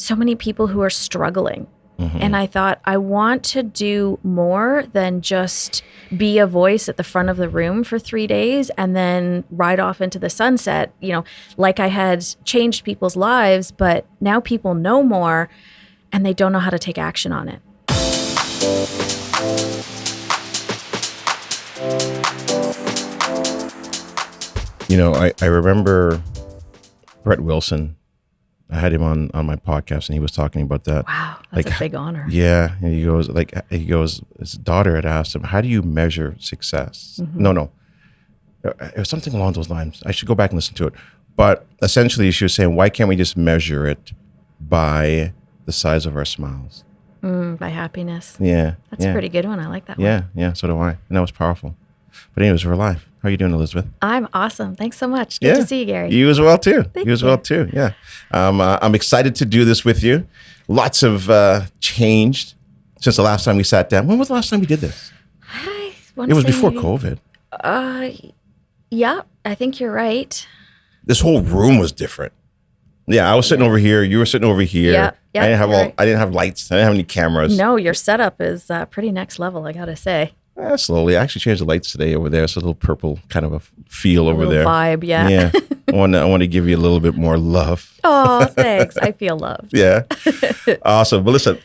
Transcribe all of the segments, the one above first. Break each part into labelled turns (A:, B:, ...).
A: so many people who are struggling. And I thought, I want to do more than just be a voice at the front of the room for 3 days and then ride off into the sunset, like I had changed people's lives, but now people know more and they don't know how to take action on it.
B: I remember Brett Wilson. I had him on my podcast, and he was talking about that.
A: Wow, that's a big honor.
B: Yeah, and he goes, his daughter had asked him, "How do you measure success?" No, it was something along those lines. I should go back and listen to it. But essentially, she was saying, "Why can't we just measure it by the size of our smiles?"
A: By happiness.
B: Yeah,
A: that's a pretty good one. I like that
B: one.
A: Yeah,
B: yeah. So do I, and that was powerful. But anyways, we're live. How are you doing, Elizabeth?
A: I'm awesome. Thanks so much. Good to see you, Gary.
B: You as well, too.
A: Thank you.
B: As well, too. Yeah. I'm excited to do this with you. Lots have changed since the last time we sat down. When was the last time we did this?
A: It
B: was before COVID.
A: Yeah, I think you're right.
B: This whole room was different. Yeah, I was sitting over here. You were sitting over here.
A: Yeah.
B: I didn't have lights. I didn't have any cameras.
A: No, your setup is pretty next level, I got to say.
B: Slowly. I actually changed the lights today over there. It's a little purple kind of a feel over there.
A: Vibe, yeah.
B: Yeah. I want to give you a little bit more love.
A: Oh, thanks. I feel loved.
B: Yeah. Awesome. But listen,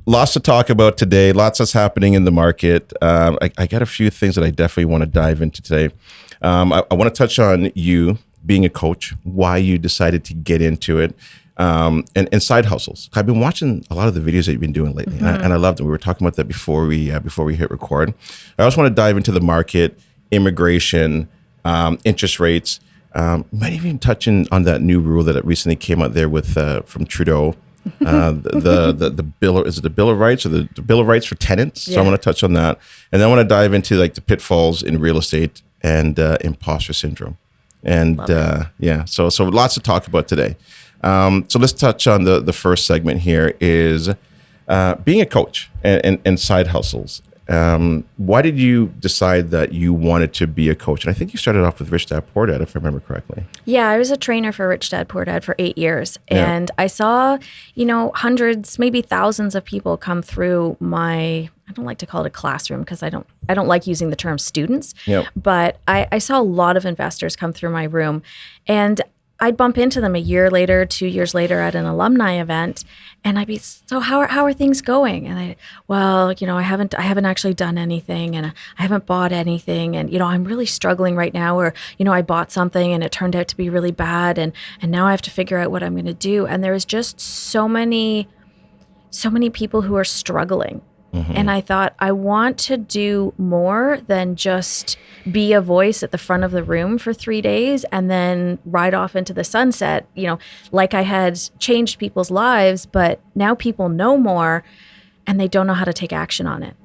B: lots to talk about today. Lots that's happening in the market. I got a few things that I definitely want to dive into today. I want to touch on you being a coach, why you decided to get into it. And side hustles. I've been watching a lot of the videos that you've been doing lately, and I loved it. We were talking about that before we hit record. I also want to dive into the market, immigration, interest rates. Might even touch on that new rule that recently came out there with from Trudeau. The bill, is it the Bill of Rights or the Bill of Rights for tenants? Yeah. So I want to touch on that, and then I want to dive into like the pitfalls in real estate and imposter syndrome. And so lots to talk about today. So let's touch on the first segment here is being a coach and side hustles. Why did you decide that you wanted to be a coach? And I think you started off with Rich Dad Poor Dad, if I remember correctly.
A: Yeah, I was a trainer for Rich Dad Poor Dad for 8 years. And I saw, hundreds, maybe thousands of people come through my, I don't like to call it a classroom because I don't like using the term students. Yep. But I saw a lot of investors come through my room, and I'd bump into them a year later, 2 years later at an alumni event, and I'd be, so how are things going? And I haven't actually done anything, and I haven't bought anything, and I'm really struggling right now, or I bought something and it turned out to be really bad, and now I have to figure out what I'm going to do. And there is just so many people who are struggling. And I thought, I want to do more than just be a voice at the front of the room for 3 days and then ride off into the sunset, like I had changed people's lives, but now people know more and they don't know how to take action on it,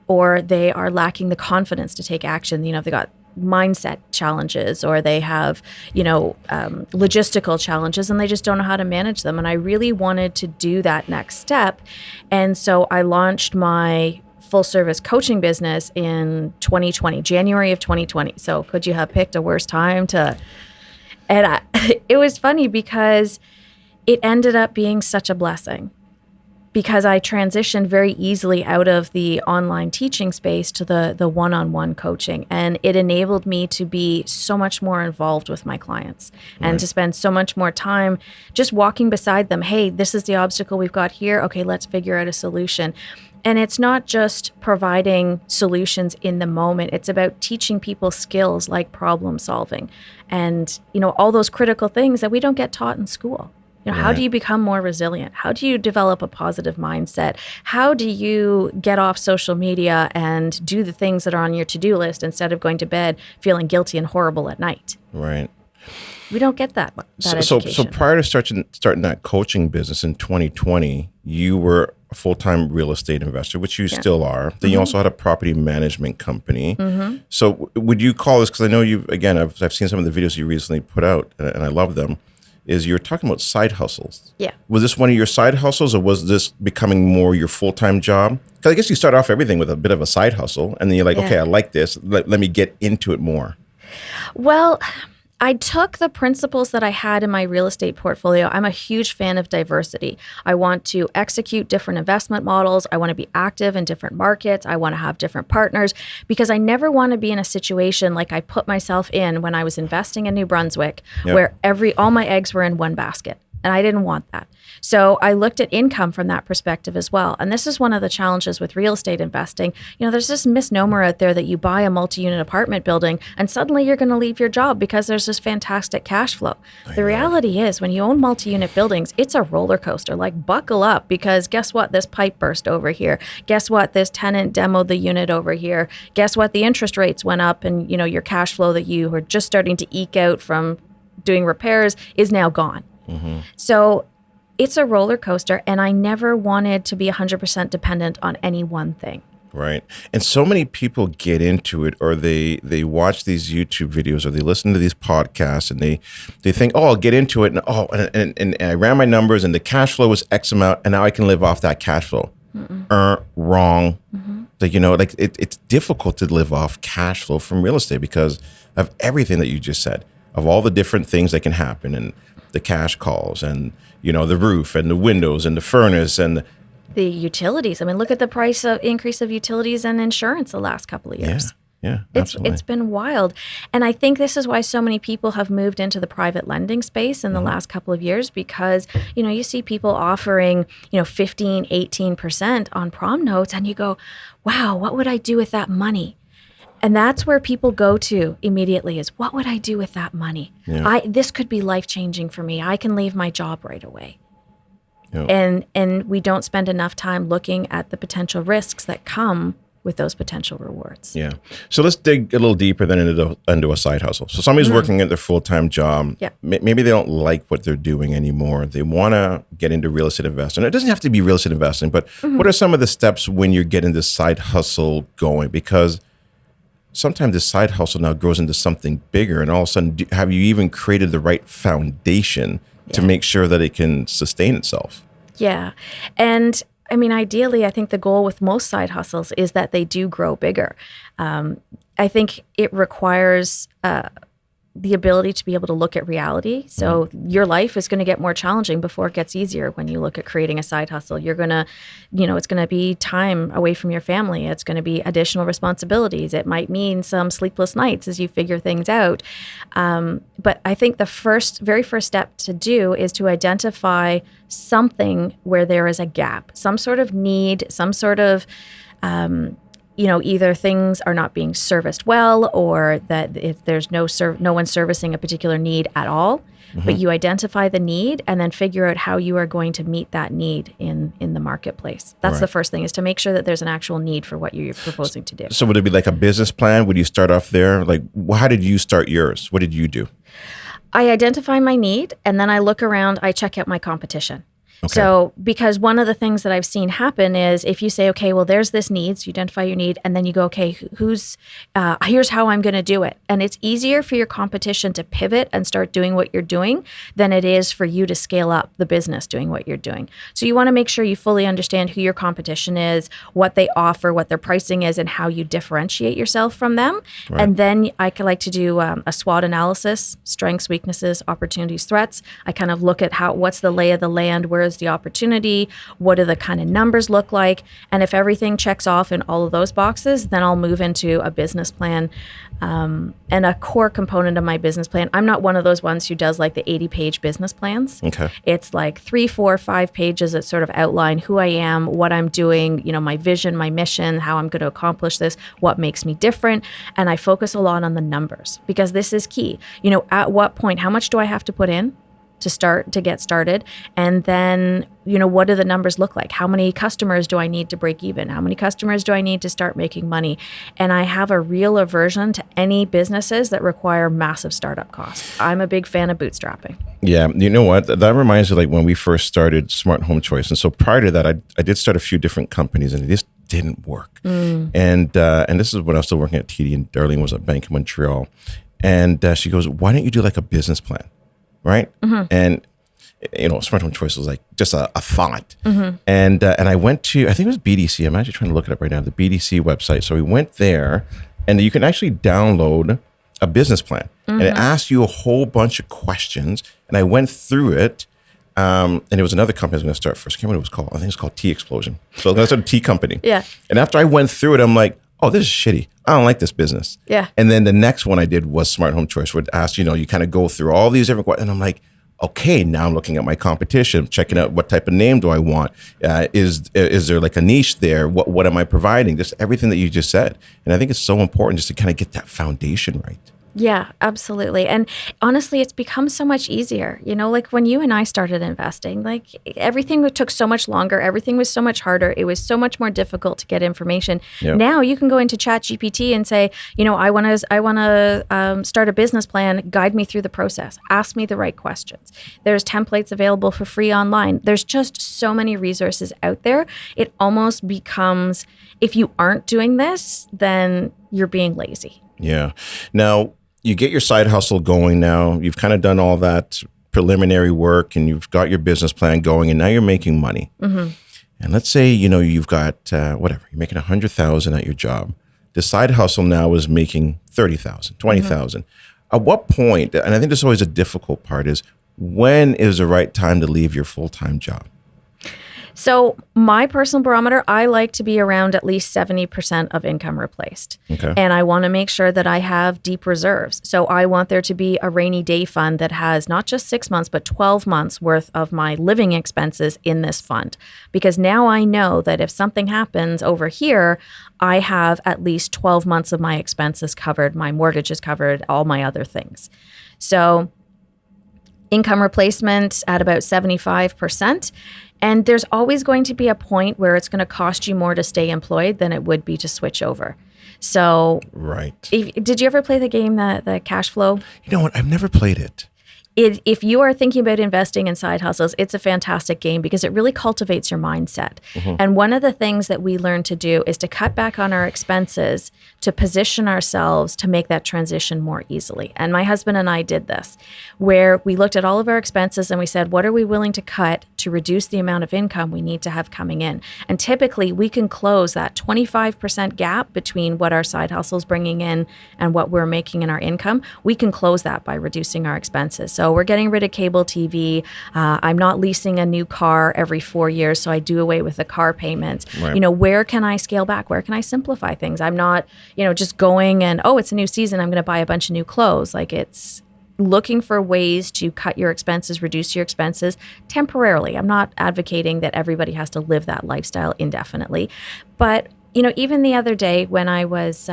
A: or they are lacking the confidence to take action. They got mindset challenges, or they have, logistical challenges, and they just don't know how to manage them. And I really wanted to do that next step. And so I launched my full service coaching business in 2020, January of 2020. So could you have picked a worse time to, and it was funny because it ended up being such a blessing, because I transitioned very easily out of the online teaching space to the one-on-one coaching. And it enabled me to be so much more involved with my clients and to spend so much more time just walking beside them. Hey, this is the obstacle we've got here. Okay, let's figure out a solution. And it's not just providing solutions in the moment. It's about teaching people skills like problem solving and, all those critical things that we don't get taught in school. How do you become more resilient? How do you develop a positive mindset? How do you get off social media and do the things that are on your to-do list instead of going to bed feeling guilty and horrible at night?
B: Right.
A: We don't get that education.
B: So prior to starting that coaching business in 2020, you were a full-time real estate investor, which you still are. Then you also had a property management company. So would you call this, because I know I've seen some of the videos you recently put out, and I love them, is you're talking about side hustles.
A: Yeah.
B: Was this one of your side hustles, or was this becoming more your full-time job? Because I guess you start off everything with a bit of a side hustle, and then you're like, okay, I like this. Let me get into it more.
A: Well, I took the principles that I had in my real estate portfolio. I'm a huge fan of diversity. I want to execute different investment models. I want to be active in different markets. I want to have different partners because I never want to be in a situation like I put myself in when I was investing in New Brunswick, where all my eggs were in one basket. And I didn't want that. So I looked at income from that perspective as well. And this is one of the challenges with real estate investing. There's this misnomer out there that you buy a multi-unit apartment building and suddenly you're going to leave your job because there's this fantastic cash flow. The reality is when you own multi-unit buildings, it's a roller coaster. Like buckle up because guess what? This pipe burst over here. Guess what? This tenant demoed the unit over here. Guess what? The interest rates went up and your cash flow that you were just starting to eke out from doing repairs is now gone. Mm-hmm. So it's a roller coaster, and I never wanted to be 100% dependent on any one thing.
B: Right. And so many people get into it, or they watch these YouTube videos, or they listen to these podcasts, and they think, oh, I'll get into it, and I ran my numbers, and the cash flow was X amount, and now I can live off that cash flow. Wrong. Mm-hmm. It's difficult to live off cash flow from real estate because of everything that you just said, of all the different things that can happen, and the cash calls, and the roof, and the windows, and the furnace, and
A: the utilities. I mean, look at the price of increase of utilities and insurance the last couple of years.
B: Yeah, absolutely.
A: It's been wild. And I think this is why so many people have moved into the private lending space in the last couple of years because, you see people offering, 15, 18% on prom notes, and you go, wow, what would I do with that money? And that's where people go to immediately is, what would I do with that money? Yeah. This could be life-changing for me. I can leave my job right away. Yep. And we don't spend enough time looking at the potential risks that come with those potential rewards.
B: Yeah. So let's dig a little deeper then into a side hustle. So somebody's working at their full-time job.
A: Yeah.
B: Maybe they don't like what they're doing anymore. They want to get into real estate investing. It doesn't have to be real estate investing, but what are some of the steps when you're getting this side hustle going? Because sometimes the side hustle now grows into something bigger, and all of a sudden, have you even created the right foundation to make sure that it can sustain itself?
A: Yeah. And I mean, ideally, I think the goal with most side hustles is that they do grow bigger. I think it requires the ability to be able to look at reality. So your life is going to get more challenging before it gets easier when you look at creating a side hustle. You're going to, it's going to be time away from your family. It's going to be additional responsibilities. It might mean some sleepless nights as you figure things out. But I think the very first step to do is to identify something where there is a gap, some sort of need, some sort of either things are not being serviced well, or that if there's no one servicing a particular need at all, but you identify the need and then figure out how you are going to meet that need in the marketplace. That's the first thing, is to make sure that there's an actual need for what you're proposing to do.
B: So would it be like a business plan? Would you start off there? Like, how did you start yours? What did you do?
A: I identify my need, and then I look around, I check out my competition. Okay. So, because one of the things that I've seen happen is if you say, okay, well, there's this need, so you identify your need, and then you go, okay, here's how I'm going to do it. And it's easier for your competition to pivot and start doing what you're doing than it is for you to scale up the business doing what you're doing. So you want to make sure you fully understand who your competition is, what they offer, what their pricing is, and how you differentiate yourself from them. Right. And then I like to do a SWOT analysis, strengths, weaknesses, opportunities, threats. I kind of look at what's the lay of the land, where is the opportunity, what do the kind of numbers look like, and if everything checks off in all of those boxes, then I'll move into a business plan. And a core component of my business plan, I'm not one of those ones who does like the 80-page business plans. Okay. It's like 3, 4, 5 pages that sort of outline who I am, what I'm doing, my vision, my mission, how I'm going to accomplish this, what makes me different. And I focus a lot on the numbers because this is key. At what point, how much do I have to put in to get started? And then, what do the numbers look like? How many customers do I need to break even? How many customers do I need to start making money? And I have a real aversion to any businesses that require massive startup costs. I'm a big fan of bootstrapping. Yeah.
B: You know what? That reminds me, like when we first started Smart Home Choice. And so prior to that, I did start a few different companies, and it just didn't work. And this is when I was still working at TD, and Darlene was at Bank of Montreal. And she goes, why don't you do like a business plan? Right. And, Smart Home Choice was like just a thought. And I went to, I think it was BDC. I'm actually trying to look it up right now, the BDC website. So we went there, and you can actually download a business plan, and it asked you a whole bunch of questions. And I went through it. And it was another company I was going to start first. I can't remember what it was called. I think it was called Tea Explosion. So I was going to start a tea company.
A: Yeah.
B: And after I went through it, I'm like, oh, this is shitty. I don't like this business.
A: Yeah.
B: And then the next one I did was Smart Home Choice, where it asked, you kind of go through all these different questions. And I'm like, okay, now I'm looking at my competition, checking out what type of name do I want? Is there like a niche there? What am I providing? Just everything that you just said. And I think it's so important just to kind of get that foundation right.
A: Yeah, absolutely. And honestly, it's become so much easier. Like when you and I started investing, like everything took so much longer. Everything was so much harder. It was so much more difficult to get information.
B: Yep.
A: Now you can go into ChatGPT and say, I want to start a business plan. Guide me through the process. Ask me the right questions. There's templates available for free online. There's just so many resources out there. It almost becomes, if you aren't doing this, then you're being lazy.
B: Yeah. Now, you get your side hustle going now. You've kind of done all that preliminary work and you've got your business plan going and now you're making money. Mm-hmm. And let's say, you've got, whatever, you're making $100,000 at your job. The side hustle now is making $30,000, $20,000. At what point, and I think this is always a difficult part, is when is the right time to leave your full-time job?
A: So my personal barometer, I like to be around at least 70% of income replaced.
B: Okay.
A: And I want to make sure that I have deep reserves. So I want there to be a rainy day fund that has not just 6 months, but 12 months worth of my living expenses in this fund. Because now I know that if something happens over here, I have at least 12 months of my expenses covered, my mortgage is covered, all my other things. So income replacement at about 75%. And there's always going to be a point where it's going to cost you more to stay employed than it would be to switch over. So,
B: right.
A: Did you ever play the game, the cash flow?
B: You know what? I've never played it.
A: If you are thinking about investing in side hustles, it's a fantastic game because it really cultivates your mindset. Mm-hmm. And one of the things that we learn to do is to cut back on our expenses to position ourselves to make that transition more easily. And my husband and I did this, where we looked at all of our expenses and we said, what are we willing to cut to reduce the amount of income we need to have coming in? And typically we can close that 25% gap between what our side hustle is bringing in and what we're making in our income. We can close that by reducing our expenses. So we're getting rid of cable TV. I'm not leasing a new car every 4 years, so I do away with the car payments.
B: Right.
A: Where can I scale back? Where can I simplify things? I'm not, just going and, it's a new season, I'm going to buy a bunch of new clothes. Like it's looking for ways to cut your expenses, reduce your expenses temporarily. I'm not advocating that everybody has to live that lifestyle indefinitely. But, even the other day when I was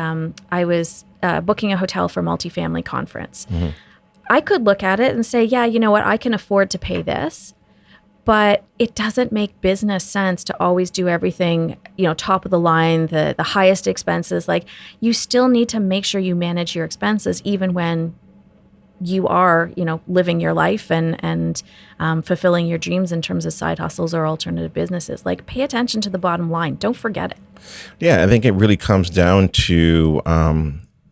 A: booking a hotel for a multifamily conference, mm-hmm. I could look at it and say, yeah, you know what, I can afford to pay this, but it doesn't make business sense to always do everything, top of the line, the highest expenses. Like you still need to make sure you manage your expenses even when you are, living your life and fulfilling your dreams in terms of side hustles or alternative businesses. Like pay attention to the bottom line. Don't forget it.
B: Yeah, I think it really comes down to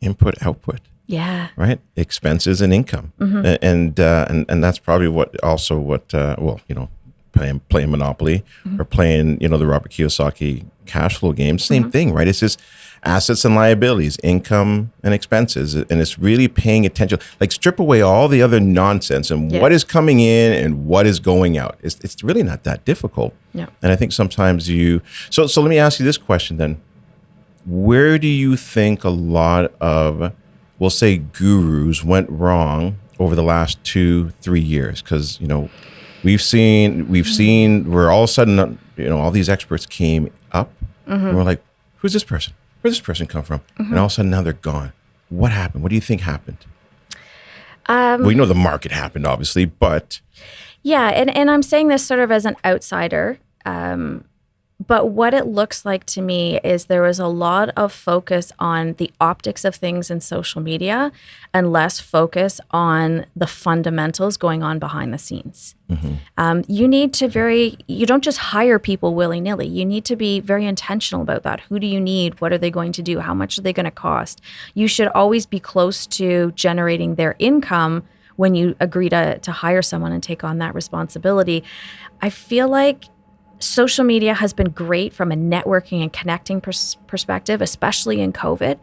B: input, output.
A: Yeah.
B: Right. Expenses and income. Mm-hmm. And that's probably playing Monopoly mm-hmm. or playing, the Robert Kiyosaki cash flow game, same mm-hmm. thing, right? It's just assets and liabilities, income and expenses. And it's really paying attention, like strip away all the other nonsense and what is coming in and what is going out. It's really not that difficult.
A: Yeah.
B: And I think sometimes so let me ask you this question then. Where do you think a lot of, we'll say gurus went wrong over the last 2-3 years? Because, we've seen where all of a sudden, all these experts came up mm-hmm. and we're like, who's this person? Where'd this person come from? Mm-hmm. And all of a sudden now they're gone. What happened? What do you think happened? We know the market happened, obviously, but.
A: Yeah. And I'm saying this sort of as an outsider. But what it looks like to me is there was a lot of focus on the optics of things in social media and less focus on the fundamentals going on behind the scenes. Mm-hmm. You don't just hire people willy-nilly. You need to be very intentional about that. Who do you need? What are they going to do? How much are they going to cost? You should always be close to generating their income when you agree to hire someone and take on that responsibility. I feel like social media has been great from a networking and connecting perspective, especially in COVID,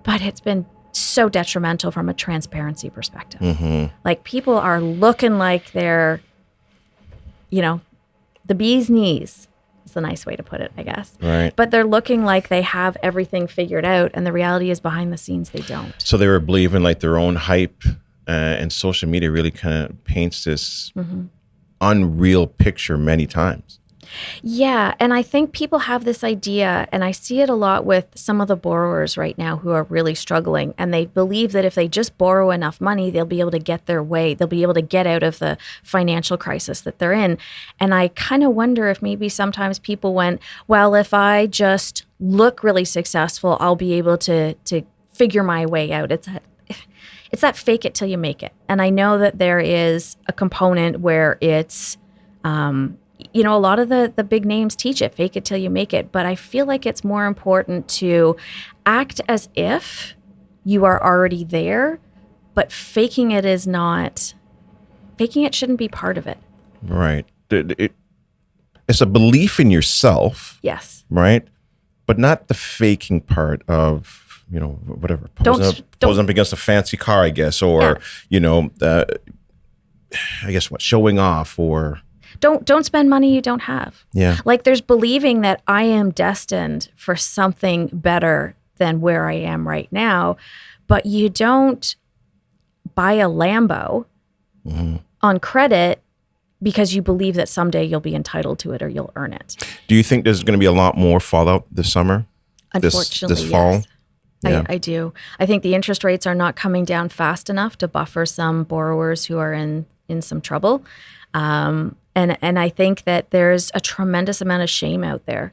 A: but it's been so detrimental from a transparency perspective. Like people are looking like they're, the bee's knees. It's a nice way to put it, I guess.
B: Right.
A: But they're looking like they have everything figured out, and the reality is behind the scenes they don't.
B: So they were believing like their own hype, and social media really kind of paints this unreal picture many times.
A: Yeah, and I think people have this idea, and I see it a lot with some of the borrowers right now who are really struggling, and they believe that if they just borrow enough money, they'll be able to get their way. They'll be able to get out of the financial crisis that they're in. And I kind of wonder if maybe sometimes people went, well, if I just look really successful, I'll be able to figure my way out. It's that fake it till you make it. And I know that there is a component where it's a lot of the big names teach it, fake it till you make it. But I feel like it's more important to act as if you are already there, but faking it shouldn't be part of it.
B: Right. It's a belief in yourself.
A: Yes.
B: Right. But not the faking part of, whatever. Posing up against a fancy car, I guess, or, I guess showing off or...
A: Don't spend money you don't have.
B: Yeah.
A: Like there's believing that I am destined for something better than where I am right now, but you don't buy a Lambo on credit because you believe that someday you'll be entitled to it or you'll earn it.
B: Do you think there's going to be a lot more fallout this summer?
A: Unfortunately,
B: this fall?
A: Yes.
B: Yeah.
A: I do. I think the interest rates are not coming down fast enough to buffer some borrowers who are in some trouble. And I think that there's a tremendous amount of shame out there.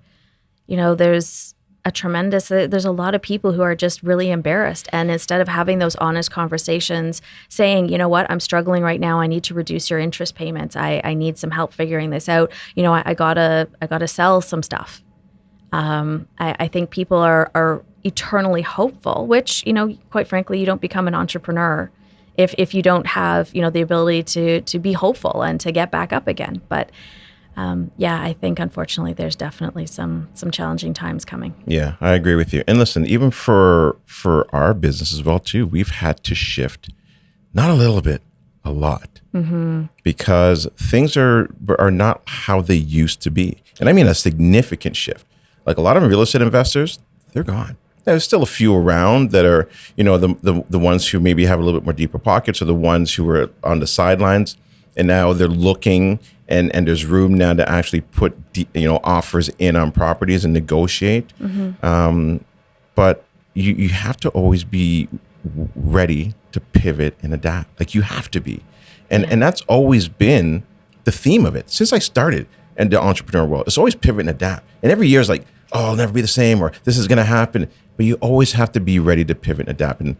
A: There's a lot of people who are just really embarrassed. And instead of having those honest conversations saying, you know what, I'm struggling right now. I need to reduce your interest payments. I need some help figuring this out. I gotta sell some stuff. I think people are eternally hopeful, which, quite frankly, you don't become an entrepreneur if you don't have, the ability to be hopeful and to get back up again. But I think unfortunately there's definitely some challenging times coming.
B: Yeah, I agree with you. And listen, even for our business as well too, we've had to shift, not a little bit, a lot, because things are not how they used to be. And I mean a significant shift. Like a lot of real estate investors, they're gone. There's still a few around that are, the ones who maybe have a little bit more deeper pockets, or the ones who are on the sidelines, and now they're looking, and there's room now to actually put offers in on properties and negotiate. But you have to always be ready to pivot and adapt. Like you have to be, and that's always been the theme of it since I started in the entrepreneur world. It's always pivot and adapt, and every year is like, oh, I'll never be the same, or this is going to happen. But you always have to be ready to pivot and adapt. And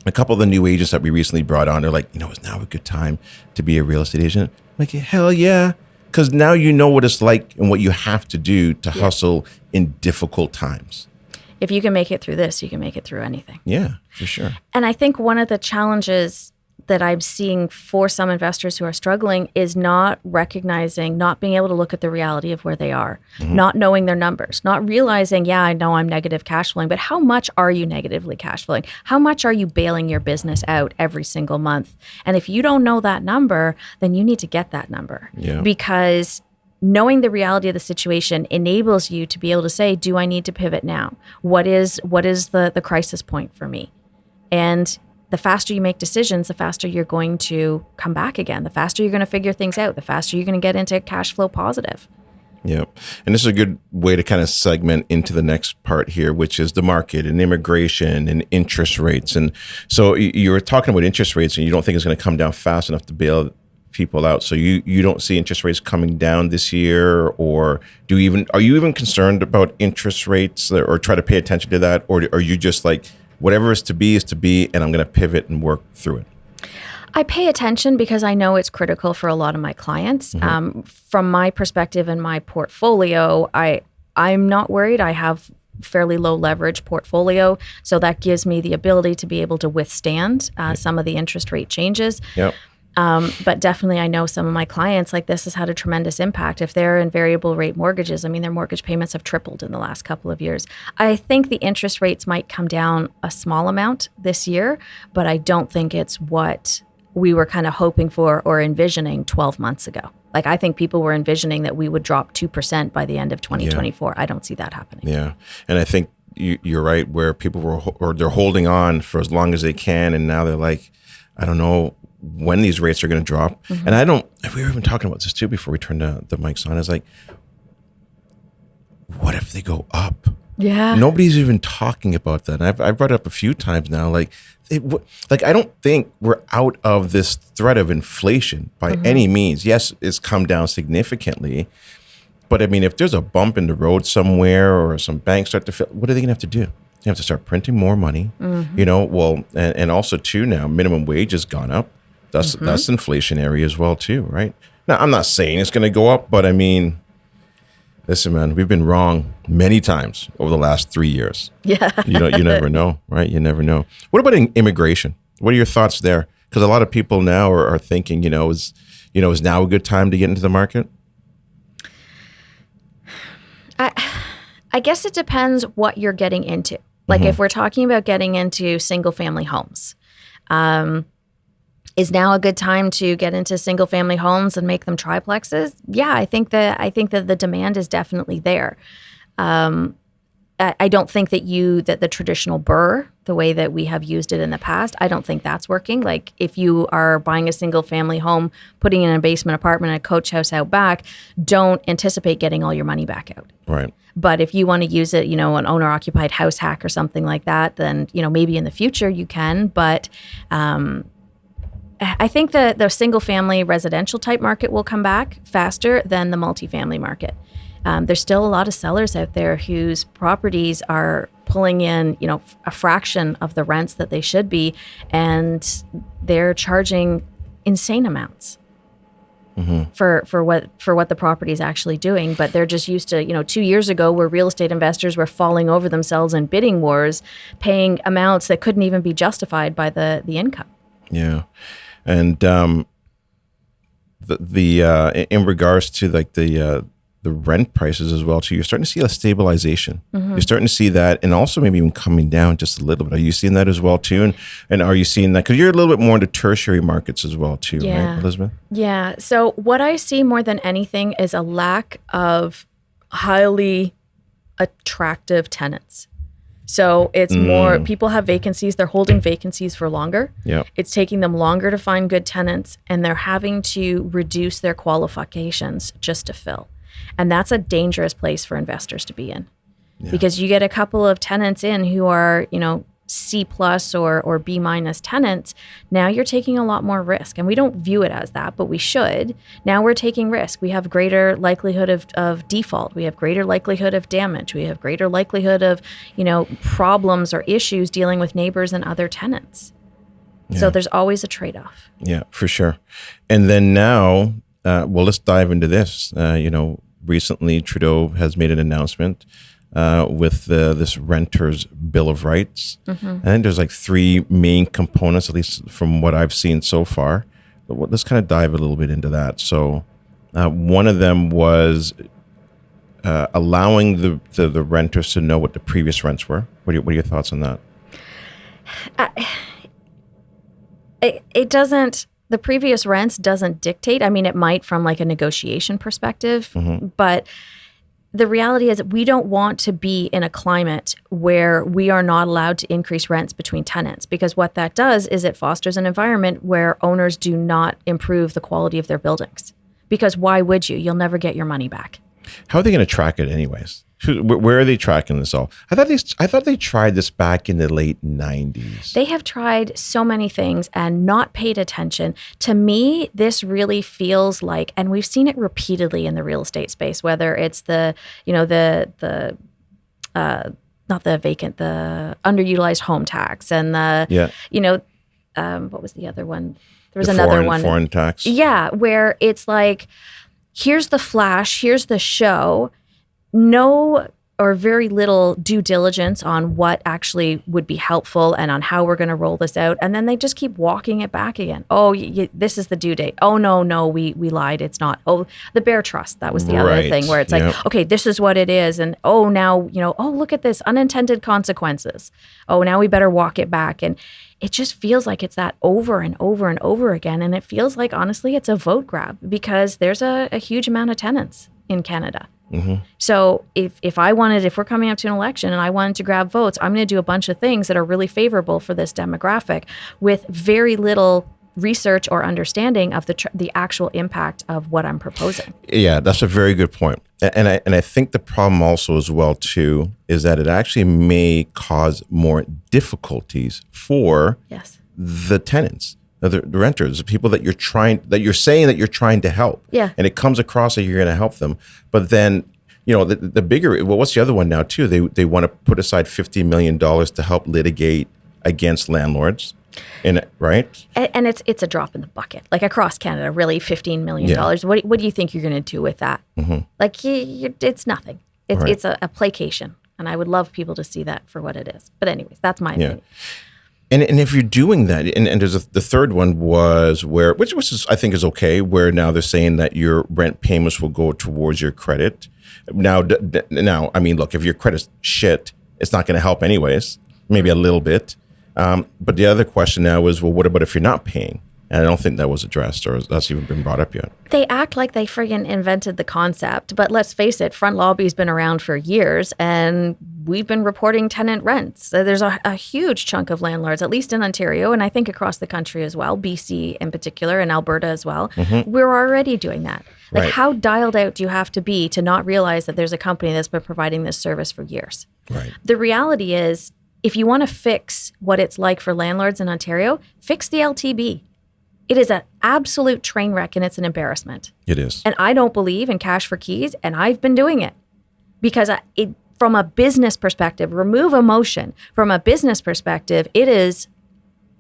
B: a couple of the new agents that we recently brought on, they're like, is now a good time to be a real estate agent? I'm like, hell yeah. Because now you know what it's like and what you have to do to hustle in difficult times.
A: If you can make it through this, you can make it through anything.
B: Yeah, for sure.
A: And I think one of the challenges that I'm seeing for some investors who are struggling is not recognizing, not being able to look at the reality of where they are, not knowing their numbers, not realizing, I know I'm negative cash flowing, but how much are you negatively cash flowing? How much are you bailing your business out every single month? And if you don't know that number, then you need to get that number.
B: Yeah.
A: Because knowing the reality of the situation enables you to be able to say, do I need to pivot now? What is the crisis point for me? And the faster you make decisions, the faster you're going to come back again. The faster you're going to figure things out. The faster you're going to get into cash flow positive.
B: Yeah. And this is a good way to kind of segment into the next part here, which is the market and immigration and interest rates. And so you were talking about interest rates, and you don't think it's going to come down fast enough to bail people out. So you don't see interest rates coming down this year, or are you even concerned about interest rates, or try to pay attention to that? Or are you just like, whatever is to be, and I'm going to pivot and work through it?
A: I pay attention because I know it's critical for a lot of my clients. From my perspective and my portfolio, I'm not worried. I have fairly low leverage portfolio, so that gives me the ability to be able to withstand some of the interest rate changes.
B: Yep.
A: But definitely, I know some of my clients, like this has had a tremendous impact. If they're in variable rate mortgages, I mean, their mortgage payments have tripled in the last couple of years. I think the interest rates might come down a small amount this year, but I don't think it's what we were kind of hoping for or envisioning 12 months ago. Like, I think people were envisioning that we would drop 2% by the end of 2024. I don't see that happening.
B: Yeah. And I think you're right, where people they're holding on for as long as they can. And now they're like, I don't know when these rates are going to drop. Mm-hmm. And we were even talking about this too before we turned the mics on. It's like, what if they go up?
A: Yeah.
B: Nobody's even talking about that. And I've brought it up a few times now. Like I don't think we're out of this threat of inflation by any means. Yes, it's come down significantly. But I mean, if there's a bump in the road somewhere or some banks start to fail, what are they going to have to do? They have to start printing more money, well, and also too now, minimum wage has gone up. That's inflationary as well too, right? Now, I'm not saying it's going to go up, but I mean, listen, man, we've been wrong many times over the last 3 years.
A: Yeah.
B: You never know, right? You never know. What about immigration? What are your thoughts there? Because a lot of people now are thinking, is now a good time to get into the market?
A: I guess it depends what you're getting into. Like if we're talking about getting into single family homes, is now a good time to get into single family homes and make them triplexes? Yeah, I think that the demand is definitely there. I don't think that the traditional BRRRR, the way that we have used it in the past, I don't think that's working. Like if you are buying a single family home, putting in a basement apartment and a coach house out back, don't anticipate getting all your money back out.
B: Right.
A: But if you want to use it, an owner occupied house hack or something like that, then, maybe in the future you can. But I think that the single family residential type market will come back faster than the multifamily market. There's still a lot of sellers out there whose properties are pulling in, a fraction of the rents that they should be, and they're charging insane amounts for what the property is actually doing. But they're just used to, 2 years ago, where real estate investors were falling over themselves in bidding wars, paying amounts that couldn't even be justified by the income. Yeah,
B: and in regards to like the rent prices as well too, you're starting to see a stabilization. You're starting to see that, and also maybe even coming down just a little bit. Are you seeing that as well too? And are you seeing that because you're a little bit more into tertiary markets as well too, right, Elizabeth?
A: Yeah. So what I see more than anything is a lack of highly attractive tenants. So it's more, people have vacancies, they're holding vacancies for longer.
B: Yeah.
A: It's taking them longer to find good tenants, and they're having to reduce their qualifications just to fill. And that's a dangerous place for investors to be in, because you get a couple of tenants in who are, C plus or B minus tenants. Now you're taking a lot more risk, and we don't view it as that, but we should. Now we're taking risk. We have greater likelihood of default. We have greater likelihood of damage. We have greater likelihood of, problems or issues dealing with neighbors and other tenants. Yeah. So there's always a trade-off.
B: Yeah, for sure. And then now, let's dive into this. Recently Trudeau has made an announcement with this Renters' Bill of Rights. I think there's like three main components, at least from what I've seen so far. But let's kind of dive a little bit into that. So one of them was allowing the renters to know what the previous rents were. What are your thoughts on that?
A: It doesn't... The previous rents doesn't dictate. I mean, it might from like a negotiation perspective, but the reality is we don't want to be in a climate where we are not allowed to increase rents between tenants, because what that does is it fosters an environment where owners do not improve the quality of their buildings. Because why would you? You'll never get your money back.
B: How are they going to track it anyways? Where are they tracking this all? I thought they tried this back in the late 90s.
A: They have tried so many things and not paid attention. To me, this really feels like, and we've seen it repeatedly in the real estate space, whether it's the underutilized home tax and what was the other one? There was another one.
B: Foreign tax.
A: Yeah, where it's like, here's the flash, here's the show. No, or very little due diligence on what actually would be helpful and on how we're going to roll this out. And then they just keep walking it back again. Oh, this is the due date. Oh, no, we lied. It's not. Oh, the Bear Trust. That was the other thing where it's like, okay, this is what it is. And oh, now, oh, look at this, unintended consequences. Oh, now we better walk it back. And it just feels like it's that over and over and over again. And it feels like, honestly, it's a vote grab because there's a huge amount of tenants in Canada. Mm-hmm. So if we're coming up to an election and I wanted to grab votes, I'm going to do a bunch of things that are really favorable for this demographic with very little research or understanding of the actual impact of what I'm proposing.
B: Yeah, that's a very good point. And I think the problem also as well too is that it actually may cause more difficulties for the tenants, the renters, the people that you're saying that you're trying to help.
A: Yeah.
B: And it comes across that you're going to help them, but then the bigger. Well, what's the other one now too? They want to put aside $50 million to help litigate against landlords. Right?
A: And it's a drop in the bucket. Like across Canada, really $15 million. Yeah. What do you think you're going to do with that? Mm-hmm. Like it's nothing. It's a placation. And I would love people to see that for what it is. But anyways, that's my opinion.
B: And if you're doing that, and there's the third one was which is, I think is okay, where now they're saying that your rent payments will go towards your credit. Now, I mean, look, if your credit's shit, it's not going to help anyways, maybe a little bit. But the other question now is, well, what about if you're not paying? And I don't think that was addressed or that's even been brought up yet.
A: They act like they friggin' invented the concept, but let's face it, front lobby's been around for years and we've been reporting tenant rents. So there's a huge chunk of landlords, at least in Ontario, and I think across the country as well, BC in particular and Alberta as well. Mm-hmm. We're already doing that. Like how dialed out do you have to be to not realize that there's a company that's been providing this service for years?
B: Right.
A: The reality is, if you want to fix what it's like for landlords in Ontario, fix the LTB. It is an absolute train wreck and it's an embarrassment.
B: It is.
A: And I don't believe in cash for keys, and I've been doing it because from a business perspective, remove emotion. From a business perspective, it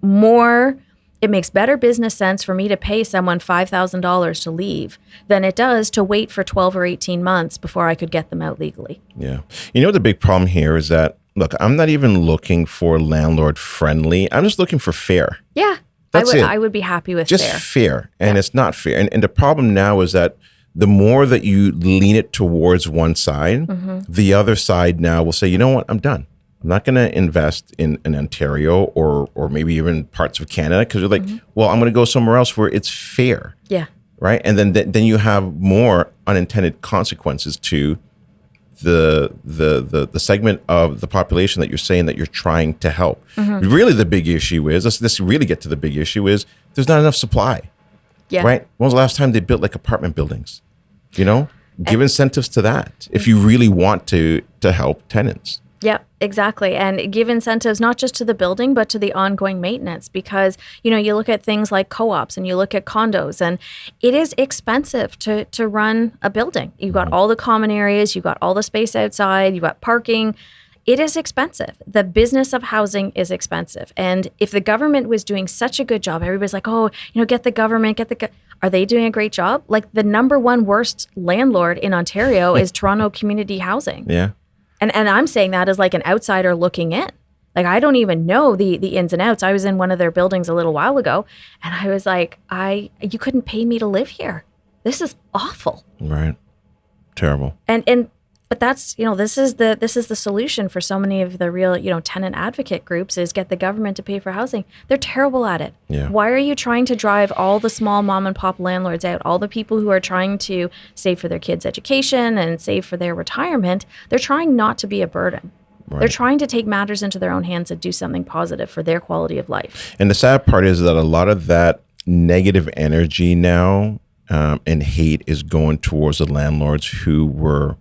A: makes better business sense for me to pay someone $5,000 to leave than it does to wait for 12 or 18 months before I could get them out legally.
B: Yeah. The big problem here is that, look, I'm not even looking for landlord friendly. I'm just looking for fair.
A: Yeah. I would be happy with
B: just fair. And it's not fair. And the problem now is that the more that you lean it towards one side, mm-hmm. the other side now will say, you know what, I'm done. I'm not going to invest in Ontario or maybe even parts of Canada because you're like, mm-hmm. well, I'm going to go somewhere else where it's fair.
A: Yeah.
B: Right. And then you have more unintended consequences to the segment of the population that you're saying that you're trying to help. Mm-hmm. Really, the big issue is, let's really get to the big issue is there's not enough supply.
A: Yeah.
B: Right. When was the last time they built like apartment buildings? Give incentives to that if you really want to help tenants.
A: Yeah, exactly. And give incentives not just to the building, but to the ongoing maintenance because, you look at things like co-ops and you look at condos and it is expensive to run a building. You've got all the common areas, you've got all the space outside, you've got parking. It is expensive. The business of housing is expensive. And if the government was doing such a good job, everybody's like, get the government, are they doing a great job? Like the number one worst landlord in Ontario is Toronto Community Housing.
B: Yeah.
A: And I'm saying that as like an outsider looking in. Like, I don't even know the ins and outs. I was in one of their buildings a little while ago, and I was like, you couldn't pay me to live here. This is awful.
B: Right. Terrible.
A: But that's, this is the solution for so many of the real, tenant advocate groups is get the government to pay for housing. They're terrible at it.
B: Yeah.
A: Why are you trying to drive all the small mom and pop landlords out? All the people who are trying to save for their kids' education and save for their retirement, they're trying not to be a burden. Right. They're trying to take matters into their own hands and do something positive for their quality of life.
B: And the sad part is that a lot of that negative energy now and hate is going towards the landlords who were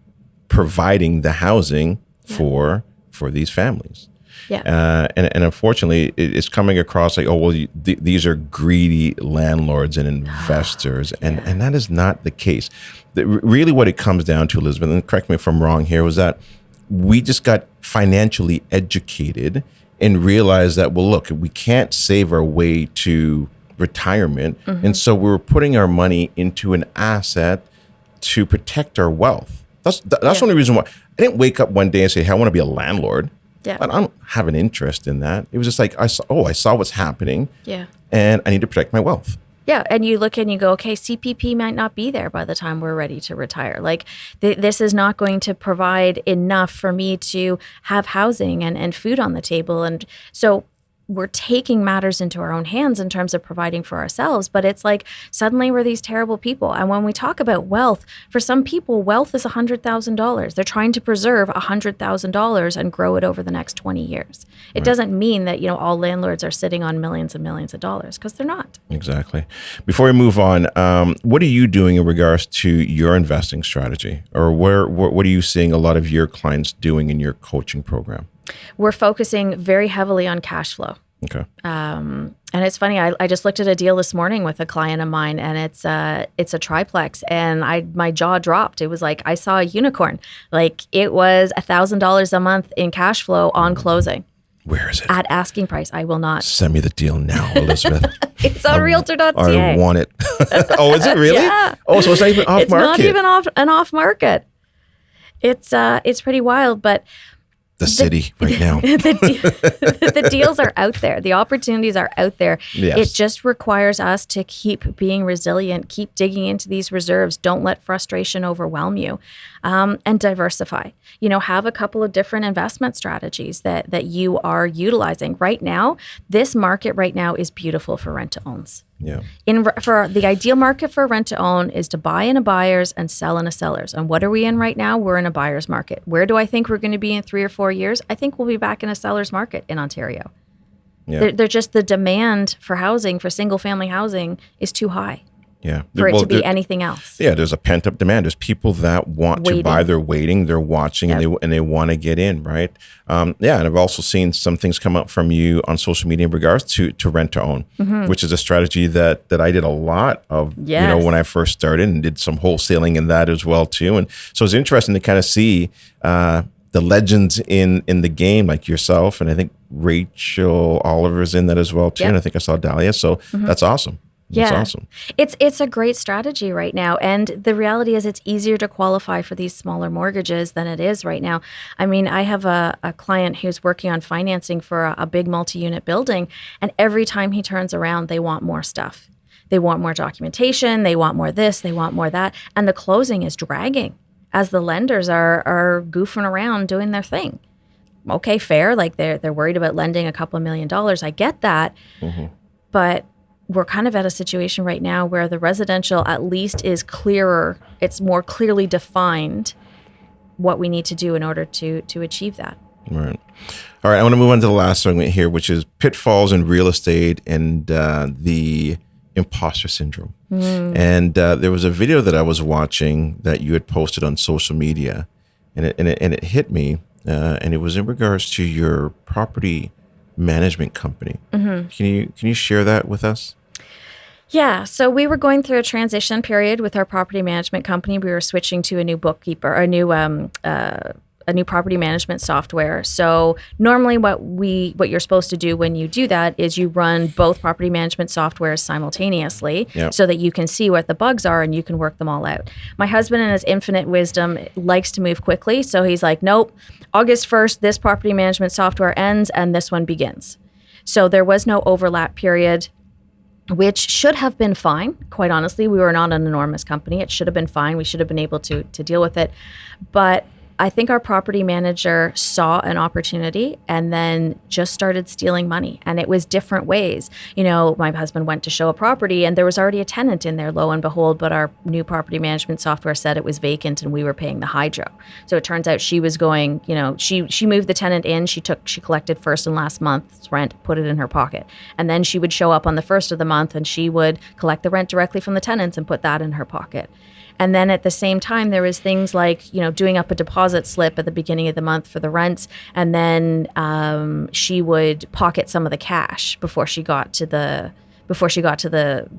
B: providing the housing for these families.
A: Yeah.
B: And unfortunately, it's coming across like, these are greedy landlords and investors. And that is not the case. Really what it comes down to, Elizabeth, and correct me if I'm wrong here, was that we just got financially educated and realized that, well, look, we can't save our way to retirement. Mm-hmm. And so we were putting our money into an asset to protect our wealth. That's the only reason why I didn't wake up one day and say, hey, I want to be a landlord.
A: Yeah.
B: I don't have an interest in that. It was just like, I saw what's happening.
A: Yeah.
B: And I need to protect my wealth.
A: Yeah. And you look and you go, okay, CPP might not be there by the time we're ready to retire. Like this is not going to provide enough for me to have housing and food on the table. And so we're taking matters into our own hands in terms of providing for ourselves. But it's like suddenly we're these terrible people. And when we talk about wealth, for some people, wealth is $100,000. They're trying to preserve $100,000 and grow it over the next 20 years. It doesn't mean that, all landlords are sitting on millions and millions of dollars, because they're not.
B: Exactly. Before we move on, what are you doing in regards to your investing strategy? Or what are you seeing a lot of your clients doing in your coaching program?
A: We're focusing very heavily on cash flow.
B: Okay.
A: And it's funny. I just looked at a deal this morning with a client of mine, and it's a triplex, and my jaw dropped. It was like I saw a unicorn. Like it was $1,000 a month in cash flow on closing.
B: Where is it?
A: At asking price. I will not.
B: Send me the deal now, Elizabeth.
A: It's on Realtor.ca.
B: I want it. Oh, is it really?
A: Yeah.
B: Oh, so it's not even off market.
A: It's not even off market. It's pretty wild, but
B: the city right now.
A: The deals are out there. The opportunities are out there.
B: Yes.
A: It just requires us to keep being resilient, keep digging into these reserves. Don't let frustration overwhelm you, and diversify. Have a couple of different investment strategies that you are utilizing right now. This market right now is beautiful for rent to owns.
B: Yeah.
A: For the ideal market for rent to own is to buy in a buyer's and sell in a seller's. And what are we in right now? We're in a buyer's market. Where do I think we're going to be in 3 or 4 years? I think we'll be back in a seller's market in Ontario.
B: Yeah.
A: They're just the demand for housing, for single family housing, is too high.
B: Yeah.
A: For it to be anything else.
B: Yeah, there's a pent up demand. There's people that want to buy. They're waiting. They're watching, and they want to get in, right? And I've also seen some things come up from you on social media in regards to rent to own, which is a strategy that I did a lot of. When I first started, and did some wholesaling in that as well too. And so it's interesting to kind of see the legends in the game, like yourself, and I think Rachel Oliver's in that as well too. And I think I saw Dahlia. So that's awesome. That's awesome.
A: It's a great strategy right now. And the reality is it's easier to qualify for these smaller mortgages than it is right now. I mean, I have a client who's working on financing for a big multi-unit building. And every time he turns around, they want more stuff. They want more documentation. They want more this. They want more that. And the closing is dragging as the lenders are goofing around doing their thing. Okay, fair. Like they're worried about lending a couple of $1 million. I get that. But we're kind of at a situation right now where the residential at least is clearer. It's more clearly defined what we need to do in order to achieve that.
B: Right. All right. I want to move on to the last segment here, which is pitfalls in real estate and the imposter syndrome. And there was a video that I was watching that you had posted on social media, and it hit me. And it was in regards to your property management company. Can you share that with us?
A: Yeah, so we were going through a transition period with our property management company. We were switching to a new bookkeeper, a new property management software. So normally what you're supposed to do when you do that is you run both property management softwares simultaneously so that you can see what the bugs are and you can work them all out. My husband, in his infinite wisdom, likes to move quickly. So he's like, nope, August 1st, this property management software ends and this one begins. So there was no overlap period, which should have been fine. Quite honestly, we were not an enormous company. It should have been fine. We should have been able to deal with it. But I think our property manager saw an opportunity and then just started stealing money. And it was different ways. My husband went to show a property and there was already a tenant in there, lo and behold, but our new property management software said it was vacant and we were paying the hydro. So it turns out she was going, she moved the tenant in, she collected first and last month's rent, put it in her pocket. And then she would show up on the first of the month and she would collect the rent directly from the tenants and put that in her pocket. And then at the same time, there was things like, doing up a deposit slip at the beginning of the month for the rents. And then she would pocket some of the cash before she got to the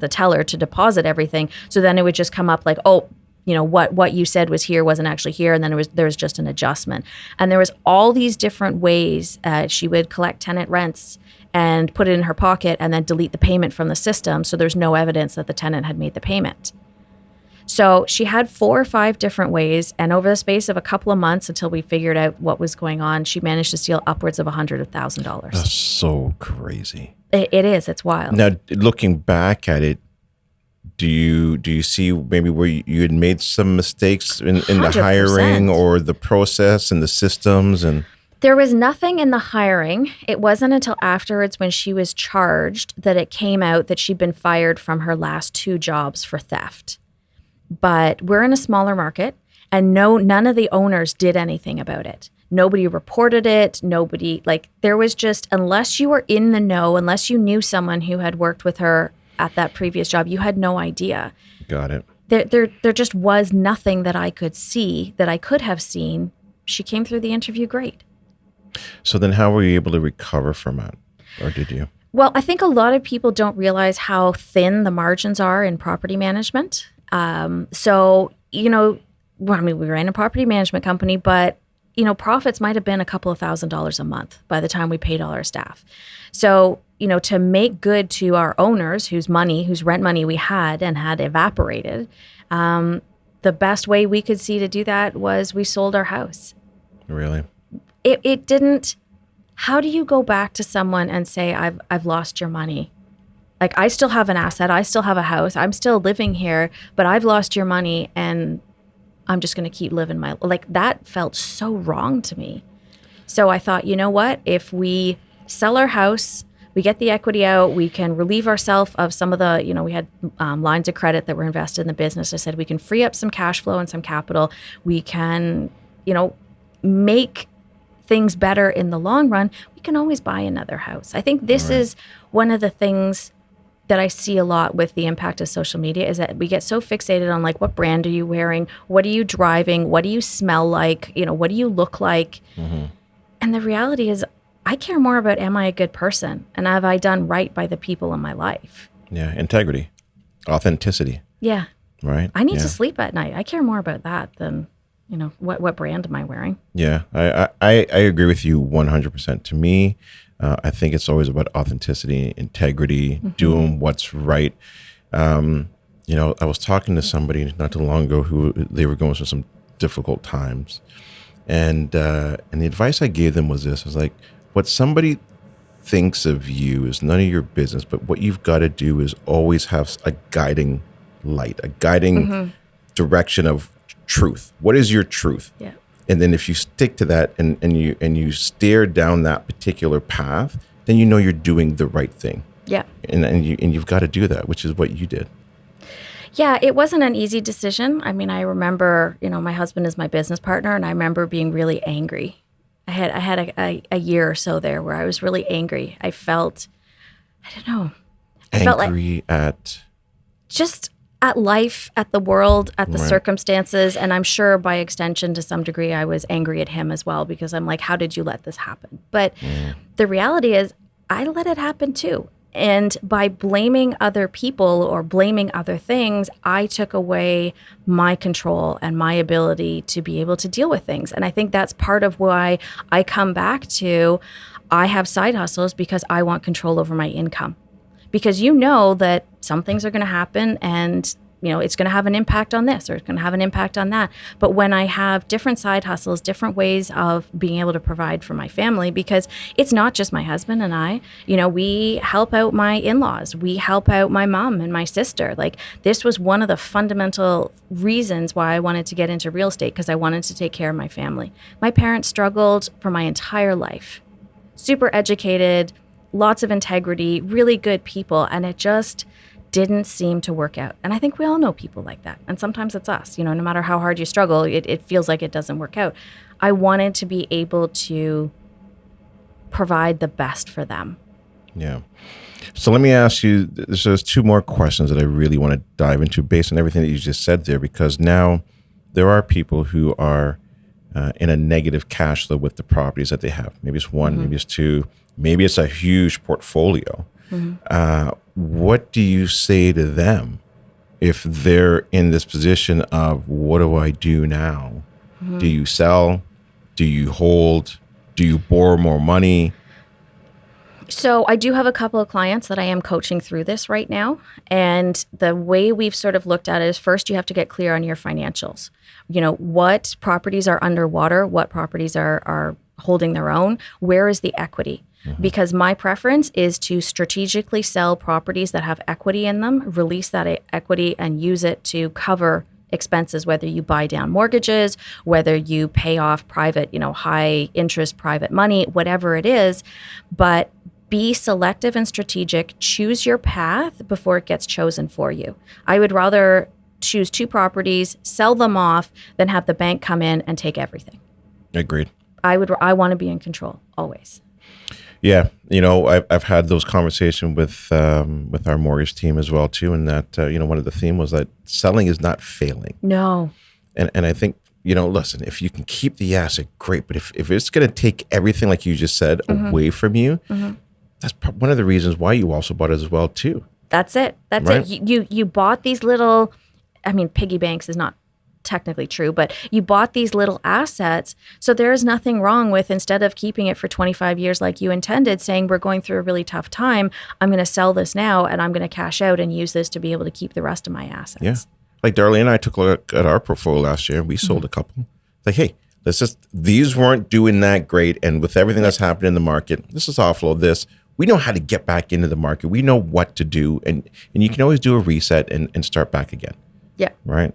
A: teller to deposit everything. So then it would just come up like, oh, what you said was here wasn't actually here. And then there was just an adjustment. And there was all these different ways she would collect tenant rents and put it in her pocket and then delete the payment from the system. So there's no evidence that the tenant had made the payment. So she had 4 or 5 different ways. And over the space of a couple of months until we figured out what was going on, she managed to steal upwards of $100,000.
B: That's so crazy.
A: It is. It's wild.
B: Now, looking back at it, do you see maybe where you had made some mistakes in the
A: 100%.
B: hiring or the process and the systems? And
A: There was nothing in the hiring. It wasn't until afterwards when she was charged that it came out that she'd been fired from her last 2 jobs for theft. But we're in a smaller market, and none of the owners did anything about it. Nobody reported it. Nobody, there was just, unless you were in the know, unless you knew someone who had worked with her at that previous job, you had no idea.
B: Got it.
A: There just was nothing that I could see, that I could have seen. She came through the interview great.
B: So then how were you able to recover from it? Or did you?
A: Well, I think a lot of people don't realize how thin the margins are in property management. So, we ran a property management company, but, profits might have been a couple of $1,000s a month by the time we paid all our staff. So, to make good to our owners whose rent money we had and had evaporated, the best way we could see to do that was we sold our house.
B: Really?
A: It didn't. How do you go back to someone and say, I've lost your money? I still have an asset. I still have a house. I'm still living here, but I've lost your money and I'm just going to keep living that felt so wrong to me. So I thought, you know what? If we sell our house, we get the equity out, we can relieve ourselves of some of the, we had lines of credit that were invested in the business. I said, we can free up some cash flow and some capital. We can, make things better in the long run. We can always buy another house. I think this is one of the things that I see a lot with the impact of social media is that we get so fixated on what brand are you wearing? What are you driving? What do you smell like? What do you look like? Mm-hmm. And the reality is I care more about, am I a good person? And have I done right by the people in my life?
B: Yeah. Integrity, authenticity.
A: Yeah.
B: Right.
A: I need to sleep at night. I care more about that than, what brand am I wearing?
B: Yeah. I agree with you 100%. To me, I think it's always about authenticity, integrity, mm-hmm. doing what's right. I was talking to somebody not too long ago who they were going through some difficult times. And the advice I gave them was this. I was like, what somebody thinks of you is none of your business, but what you've got to do is always have a guiding light, a guiding mm-hmm. direction of truth. What is your truth?
A: Yeah.
B: And then if you stick to that and you steer down that particular path, then you're doing the right thing.
A: Yeah.
B: And you've got to do that, which is what you did.
A: Yeah, it wasn't an easy decision. I mean, I remember, my husband is my business partner, and I remember being really angry. I had a year or so there where I was really angry. I felt, I don't know.
B: Angry at?
A: Just at life, at the world, at the circumstances. And I'm sure by extension, to some degree, I was angry at him as well, because I'm like, how did you let this happen? But the reality is I let it happen too. And by blaming other people or blaming other things, I took away my control and my ability to be able to deal with things. And I think that's part of why I come back to, I have side hustles because I want control over my income. Because that some things are going to happen and it's going to have an impact on this or it's going to have an impact on that. But when I have different side hustles, different ways of being able to provide for my family, because it's not just my husband and I, we help out my in-laws, we help out my mom and my sister. This was one of the fundamental reasons why I wanted to get into real estate, because I wanted to take care of my family. My parents struggled for my entire life, super educated, lots of integrity, really good people, and it just didn't seem to work out. And I think we all know people like that. And sometimes it's us, no matter how hard you struggle, it feels like it doesn't work out. I wanted to be able to provide the best for them.
B: Yeah. So let me ask you, there's 2 more questions that I really want to dive into based on everything that you just said there, because now there are people who are in a negative cash flow with the properties that they have. Maybe it's 1, mm-hmm. maybe it's 2, maybe it's a huge portfolio. Mm-hmm. What do you say to them if they're in this position of, what do I do now? Mm-hmm. Do you sell? Do you hold? Do you borrow more money?
A: So I do have a couple of clients that I am coaching through this right now. And the way we've sort of looked at it is first you have to get clear on your financials. You know, what properties are underwater, what properties are holding their own, where is the equity? Because my preference is to strategically sell properties that have equity in them, release that equity and use it to cover expenses, whether you buy down mortgages, whether you pay off private, high interest private money, whatever it is. But be selective and strategic. Choose your path before it gets chosen for you. I would rather choose 2 properties, sell them off, than have the bank come in and take everything.
B: Agreed.
A: I want to be in control always.
B: Yeah, I've had those conversations with our mortgage team as well too, and that one of the theme was that selling is not failing.
A: No.
B: And I think listen, if you can keep the asset, great, but if it's going to take everything, like you just said, away from you, that's one of the reasons why you also bought it as well too.
A: That's it. That's
B: right?
A: it. You bought these little, piggy banks is not technically true, but you bought these little assets. So there is nothing wrong with, instead of keeping it for 25 years like you intended, saying we're going through a really tough time, I'm going to sell this now and I'm going to cash out and use this to be able to keep the rest of my assets.
B: Yeah. Like Darlene and I took a look at our portfolio last year. We sold a couple. Like, hey, these weren't doing that great. And with everything that's happening in the market, let's just offload this. We know how to get back into the market. We know what to do. And you can always do a reset and start back again.
A: Yeah.
B: Right.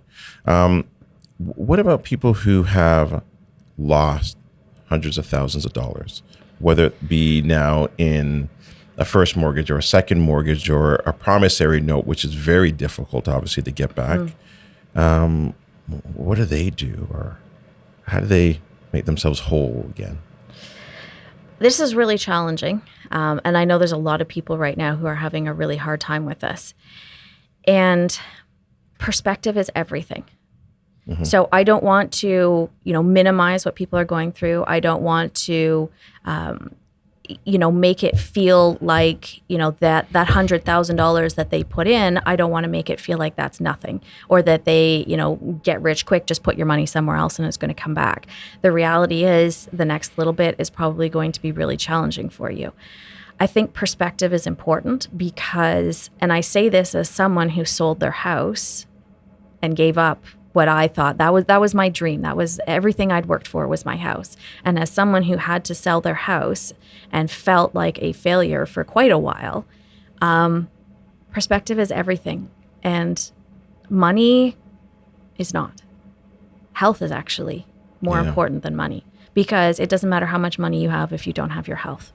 B: What about people who have lost hundreds of thousands of dollars, whether it be now in a first mortgage or a second mortgage or a promissory note, which is very difficult, obviously, to get back? What do they do, or how do they make themselves whole again?
A: This is really challenging. And I know there's a lot of people right now who are having a really hard time with this. And perspective is everything. So I don't want to, minimize what people are going through. I don't want to, make it feel like, that $100,000 that they put in, I don't want to make it feel like that's nothing, or that they, get rich quick, just put your money somewhere else and it's going to come back. The reality is the next little bit is probably going to be really challenging for you. I think perspective is important because, and I say this as someone who sold their house and gave up what I thought that was my dream. That was everything I'd worked for, was my house. And as someone who had to sell their house and felt like a failure for quite a while, perspective is everything. And money is not. Health is actually more important than money, because it doesn't matter how much money you have if you don't have your health.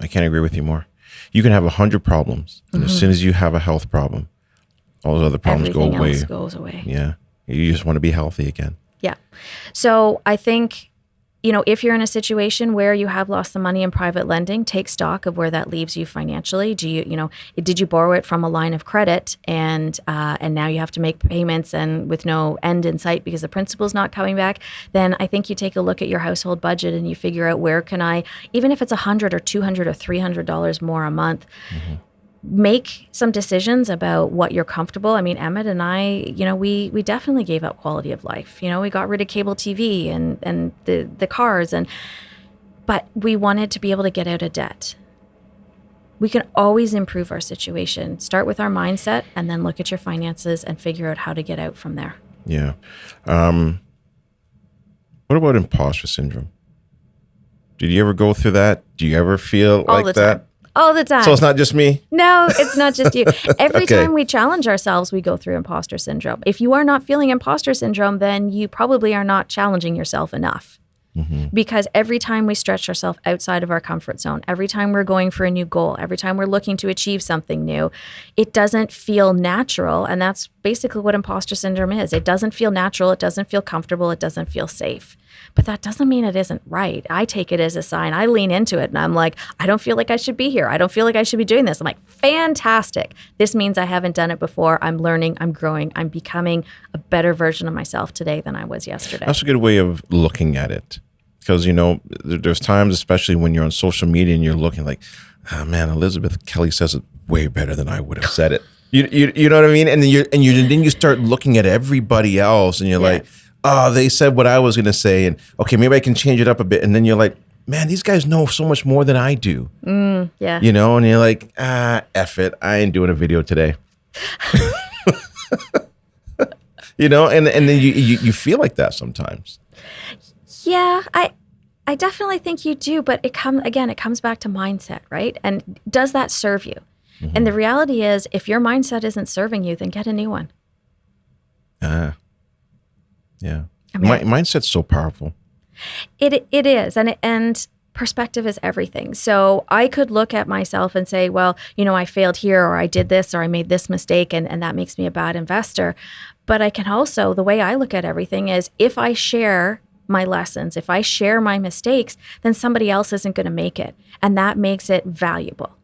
B: I can't agree with you more. You can have 100 problems, and as soon as you have a health problem, all those other problems
A: Everything
B: go away.
A: else goes away.
B: Yeah. You just want to be healthy again.
A: Yeah. So I think, if you're in a situation where you have lost the money in private lending, take stock of where that leaves you financially. Did you borrow it from a line of credit and now you have to make payments and with no end in sight because the principal's not coming back? Then I think you take a look at your household budget and you figure out, where can I, even if it's $100 or $200 or $300 more a month, make some decisions about what you're comfortable. I mean, Emmett and I, we definitely gave up quality of life. We got rid of cable TV and the cars, but we wanted to be able to get out of debt. We can always improve our situation. Start with our mindset and then look at your finances and figure out how to get out from there.
B: Yeah. What about imposter syndrome? Did you ever go through that? Do you ever feel
A: All
B: like
A: the
B: that?
A: time. All the time.
B: So it's not just me?
A: No, it's not just you. Every
B: Okay.
A: time we challenge ourselves, we go through imposter syndrome. If you are not feeling imposter syndrome, then you probably are not challenging yourself enough. Because every time we stretch ourselves outside of our comfort zone, every time we're going for a new goal, every time we're looking to achieve something new, it doesn't feel natural. And that's basically what imposter syndrome is. It doesn't feel natural. It doesn't feel comfortable. It doesn't feel safe. But that doesn't mean it isn't right. I take it as a sign. I lean into it and I'm like, I don't feel like I should be here. I don't feel like I should be doing this. I'm like, fantastic. This means I haven't done it before. I'm learning. I'm growing. I'm becoming a better version of myself today than I was yesterday.
B: That's a good way of looking at it. Because, there's times, especially when you're on social media and you're looking like, oh man, Elizabeth Kelly says it way better than I would have said it. You know what I mean? And then you start looking at everybody else and you're like, oh, they said what I was going to say. And okay, maybe I can change it up a bit. And then you're like, man, these guys know so much more than I do.
A: Yeah.
B: You know, and you're like, F it. I ain't doing a video today. You know, and then you feel like that sometimes.
A: Yeah, I definitely think you do, but it comes back to mindset, right? And does that serve you? And the reality is, if your mindset isn't serving you, then get a new one.
B: Yeah.
A: I mean,
B: Mindset's so powerful.
A: It is, and perspective is everything. So I could look at myself and say, well, I failed here, or I did this, or I made this mistake, and that makes me a bad investor. But I can also, the way I look at everything is, if I share my lessons, if I share my mistakes, then somebody else isn't going to make it, and that makes it valuable.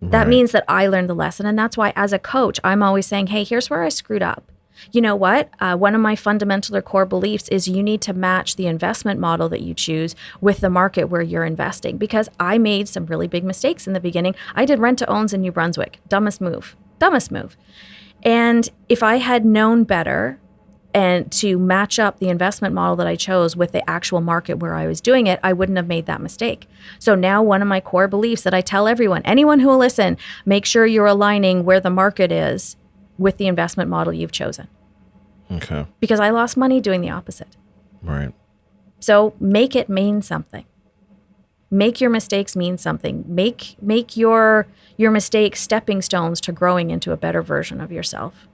A: That means that I learned the lesson, and that's why, as a coach, I'm always saying, hey, here's where I screwed up. You know what? One of my fundamental or core beliefs is you need to match the investment model that you choose with the market where you're investing, because I made some really big mistakes in the beginning. I did rent to owns in New Brunswick. Dumbest move. And if I had known better and to match up the investment model that I chose with the actual market where I was doing it, I wouldn't have made that mistake. So now one of my core beliefs that I tell everyone, anyone who will listen, make sure you're aligning where the market is with the investment model you've chosen.
B: Okay.
A: Because I lost money doing the opposite.
B: Right.
A: So make it mean something. Make your mistakes mean something. Make your mistakes stepping stones to growing into a better version of yourself.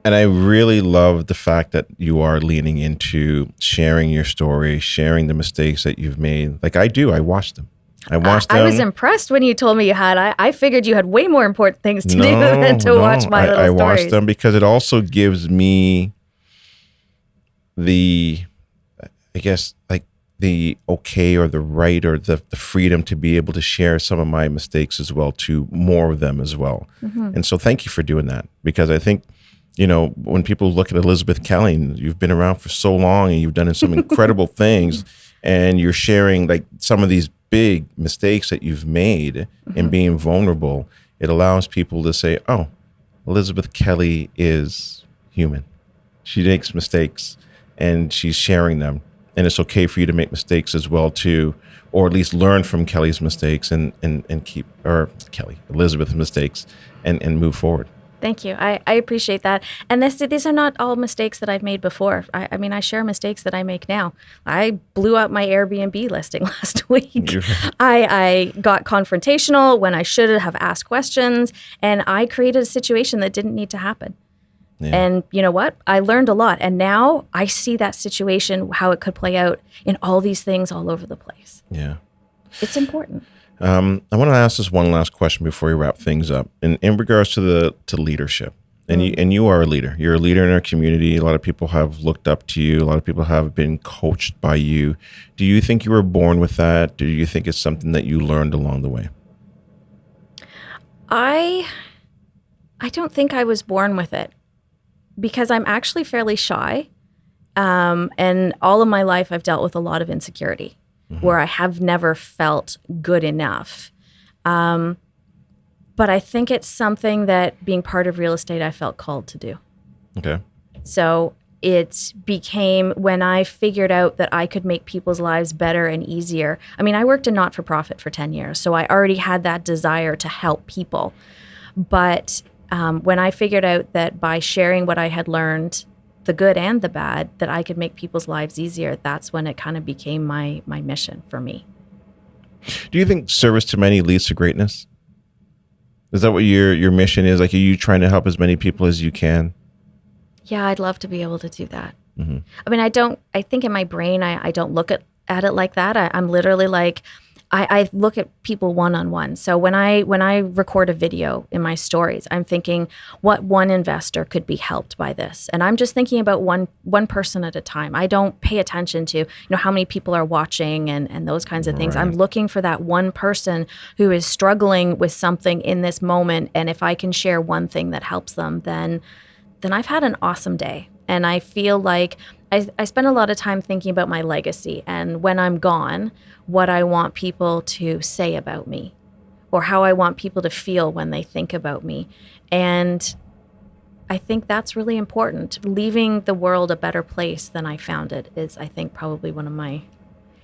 B: And I really love the fact that you are leaning into sharing your story, sharing the mistakes that you've made. Like I do. I watch them. I
A: was impressed when you told me you had. I figured you had way more important things to do than to watch my little stories.
B: I watch them because it also gives me the okay or the right or the freedom to be able to share some of my mistakes as well, to more of them as well. And so thank you for doing that, because I think, when people look at Elizabeth Kelly, you've been around for so long and you've done some incredible things, and you're sharing like some of these big mistakes that you've made and being vulnerable. It allows people to say, oh, Elizabeth Kelly is human. She makes mistakes and she's sharing them. And it's okay for you to make mistakes as well too, or at least learn from Kelly's mistakes and keep, or Elizabeth's mistakes and move forward.
A: Thank you. I appreciate that. And these are not all mistakes that I've made before. I mean, I share mistakes that I make now. I blew up my Airbnb listing last week. I got confrontational when I should have asked questions, and I created a situation that didn't need to happen. Yeah. And you know what? I learned a lot. And now I see that situation, how it could play out in all these things all over the place.
B: Yeah.
A: It's important.
B: I want to ask this one last question before we wrap things up. In regards to leadership, and you are a leader. You're a leader in our community. A lot of people have looked up to you. A lot of people have been coached by you. Do you think you were born with that? Do you think it's something that you learned along the way?
A: I don't think I was born with it, because I'm actually fairly shy. And all of my life, I've dealt with a lot of insecurity, where I have never felt good enough. But I think it's something that, being part of real estate, I felt called to do.
B: Okay.
A: So it became, when I figured out that I could make people's lives better and easier. I mean, I worked in not-for-profit for 10 years, so I already had that desire to help people. But when I figured out that by sharing what I had learned, the good and the bad, that I could make people's lives easier, that's when it kind of became my mission for me.
B: Do you think service to many leads to greatness? Is that what your mission is? Like, are you trying to help as many people as you can?
A: Yeah, I'd love to be able to do that. I mean, I think in my brain, I don't look at it like that. I'm literally like, I look at people one-on-one. So when I record a video in my stories, I'm thinking what one investor could be helped by this. And I'm just thinking about one person at a time. I don't pay attention to, how many people are watching and those kinds of things. Right. I'm looking for that one person who is struggling with something in this moment. And if I can share one thing that helps them, then I've had an awesome day. And I feel like I spend a lot of time thinking about my legacy, and when I'm gone, what I want people to say about me, or how I want people to feel when they think about me. And I think that's really important. Leaving the world a better place than I found it is, I think, probably one of my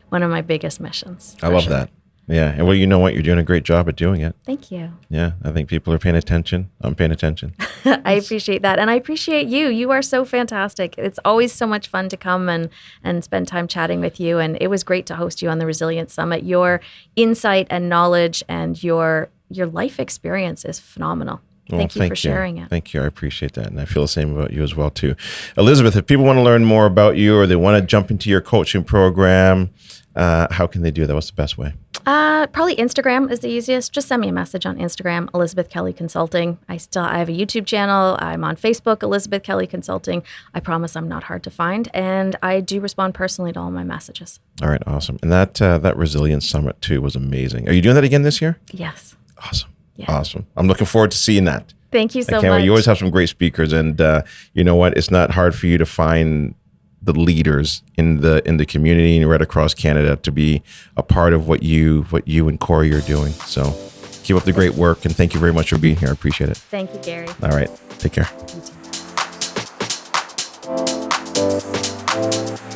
A: one of my biggest missions.
B: I love that. Yeah. And well, you know what? You're doing a great job at doing it.
A: Thank you.
B: Yeah. I think people are paying attention. I'm paying attention.
A: I appreciate that. And I appreciate you. You are so fantastic. It's always so much fun to come and spend time chatting with you. And it was great to host you on the Resilience Summit. Your insight and knowledge and your life experience is phenomenal. Thank you for sharing it.
B: Thank you. I appreciate that. And I feel the same about you as well, too. Elizabeth, if people want to learn more about you or they want to jump into your coaching program, how can they do that? What's the best way?
A: Probably Instagram is the easiest. Just send me a message on Instagram, Elizabeth Kelly Consulting. I have a YouTube channel. I'm on Facebook, Elizabeth Kelly Consulting. I promise I'm not hard to find. And I do respond personally to all my messages.
B: All right. Awesome. And that Resilience Summit, too, was amazing. Are you doing that again this year?
A: Yes.
B: Awesome.
A: Yeah.
B: Awesome. I'm looking forward to seeing that.
A: Thank you so much.
B: You always have some great speakers, and you know what? It's not hard for you to find the leaders in the community and right across Canada to be a part of what you and Corey are doing. So keep up the great work, and thank you very much for being here. I appreciate it.
A: Thank you, Gary.
B: All right. Take care.
A: You too.